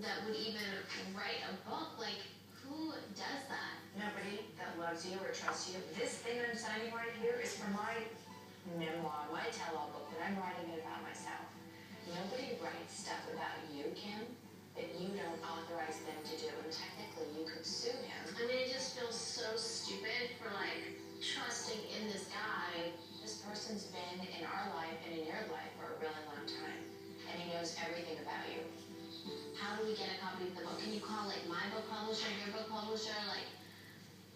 that would even write a book. Like, who does that? Nobody that loves you or trusts you. This thing I'm signing right here is for my memoir, my tell-all book that I'm writing about myself. Nobody writes stuff about you, Kim, that you don't authorize them to do, and technically you could sue him. I mean, it just feels so stupid for, like, trusting in this guy. This person's been in our life and in your life for a really long time, and he knows everything about you. How do we get a copy of the book? Can you call, like, my book publisher, your book publisher? Like,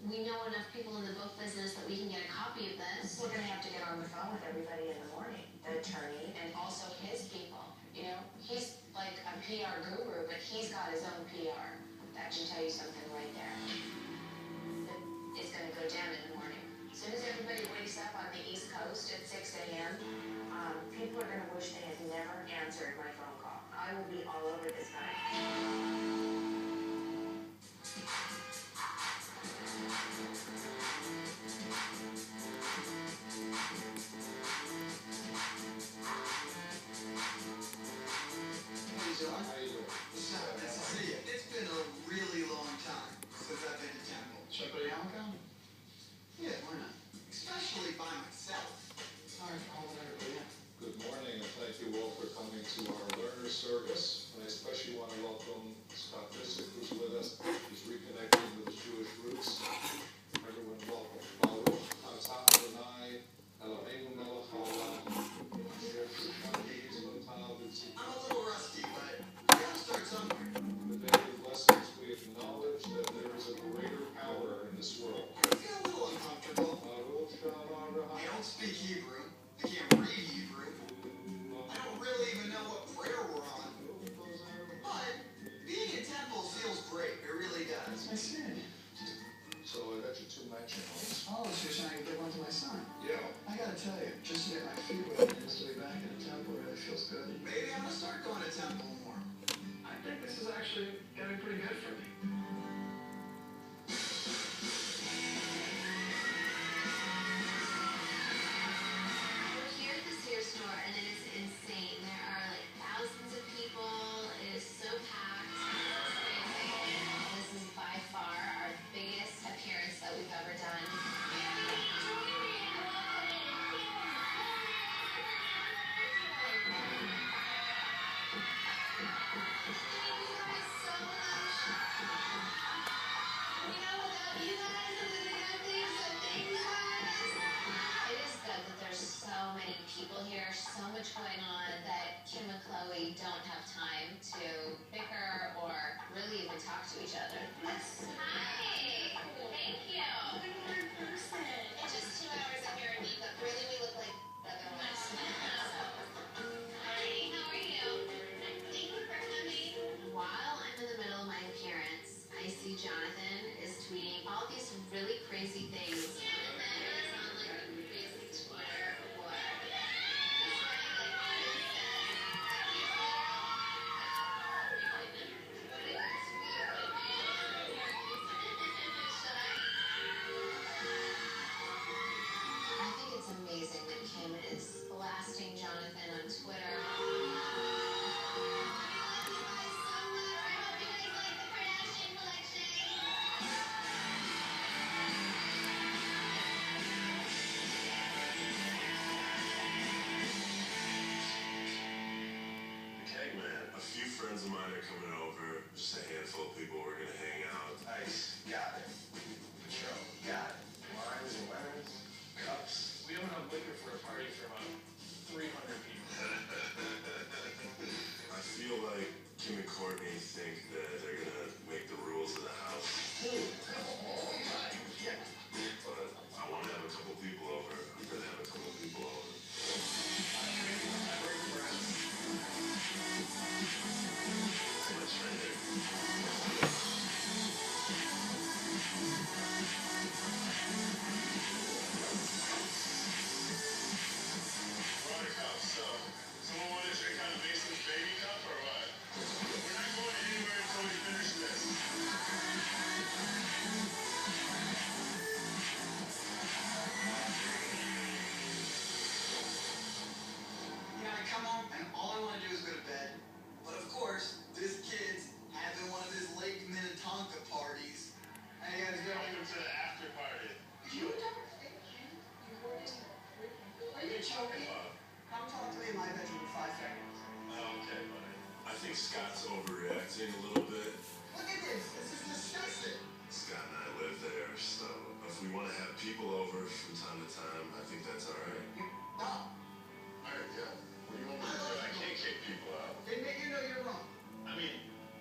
we know enough people in the book business that we can get a copy of this. We're going to have to get on the phone with everybody in the morning, the attorney, and also his people. You know, he's like a PR guru, but he's got his own PR. That should tell you something right there. It's going to go down in the morning. As soon as everybody wakes up on the East Coast at 6 a.m., people are going to wish they had never answered my phone call. I will be all over this guy. How you doing? What's up? Nice to see you. It's been a really long time since I've been to Temple. Should I put a yarmulke on? Yeah, why not? Especially by myself. Alright, I'll hold everybody in. Good morning, and thank you all for coming to our learner service. And I especially want to welcome Scott Disick, who's with us. He's reconnecting with his Jewish roots. Everyone, welcome. Baruch atah Adonai Eloheinu melech haolam. Asher tzidkanu v'tzidkanu v'tzidkanu. I'm a little rusty, but I gotta start somewhere. In the daily lessons, we acknowledge that there is a greater power in this world. I feel a little uncomfortable. Baruch Shalom I don't speak Hebrew. I can't read Hebrew. I don't really even know what prayer we're on. But being in Temple feels great. It really does. I see. So I got you 2 matching homes. Oh, so you're saying I can give one to my son? Yeah. I gotta tell you, just to get my feet wet and just to be back in the temple really feels good. Maybe I'm gonna start going to Temple more. I think this is actually getting pretty good for me. We're here at the Sears store, and it is insane. There are, like, thousands of people. It is so packed. It's crazy. This is by far our biggest appearance that we've ever done. It is good that there's so many people here, so much going on that Kim and Chloe don't have time to bicker or really even talk to each other. Hi! Thank you! It's just 2 hours of hair and makeup. Really, we look like otherwise. Hi, how are you? Thank you for coming. While I'm in the middle of my appearance, I see Jonathan is tweeting all these really crazy things. Jonathan is on like a crazy Twitter war. He's running like I think it's amazing that Kim is blasting Jonathan on Twitter. Hey man, a few friends of mine are coming over. Just a handful of people. We're gonna hang out. Nice. Got it. Patron. Got it. Wines and lemons. Cups. We don't have liquor for a party for about 300 people. I feel like Kim and Courtney think that they're gonna make the rules of the house. Yeah. But I want to have a couple people over. I'm gonna have a couple people over. My friend there. we want to have people over from time to time, I think that's all right. No. Alright, yeah. What do you want me to do? I can't kick people out. Admit you know you're wrong. I mean,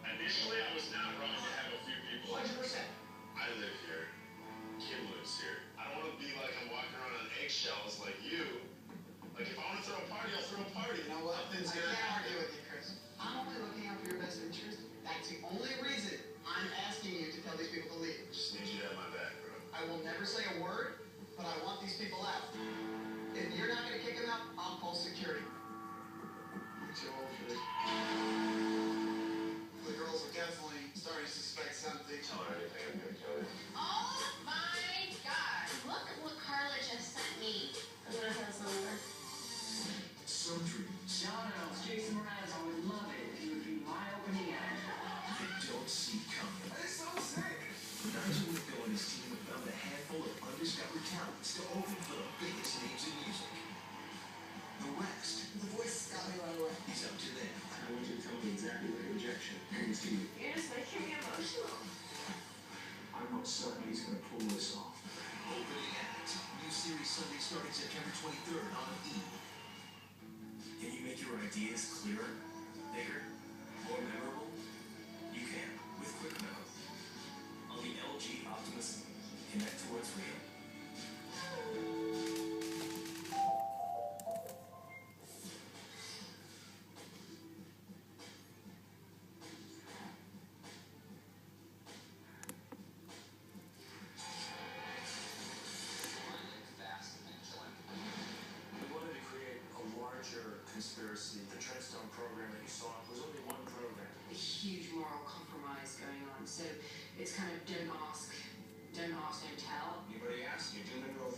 initially I was not wrong to have a few people. 100%. I live here. Kim lives here. I don't want to be like I'm walking around on eggshells like you. Like if I want to throw a party, I'll throw a party. You know what? Nothing's I gonna can't happen. argue with you, Chris. I'm only looking out for your best interest. That's the only reason I'm asking you to tell these people to leave. Just need you to have my back, bro. I will never say a word, but I want these people out. If you're not going to kick them out, I'll call security. You're too old for this. The girls are definitely starting to suspect something. Tell her anything, I'm gonna kill her. Oh my God! Look what Carla just sent me. I'm gonna have some more. Some dreams John Reynolds, Jason Mraz, I would love it if you would be my opening act. they don't see coming. It's so sick. Nigel Whitfield and his team have found a handful of undiscovered talents to open for the biggest names in music. The rest The voice got me right away. is up to them. I want you to tell me exactly what your objection is to you. You're just making me emotional. I'm not certain he's going to pull this off. Opening act. New series Sunday starting September 23rd on E! Can you make your ideas clearer, bigger, more memorable? You can with Quick Memo. On the LG Optimus Connect to what's real. We wanted to create a larger conspiracy. The Treadstone program that you saw was only one program. A huge moral compromise going on. So it's kind of don't ask, don't tell. Anybody ask, you do know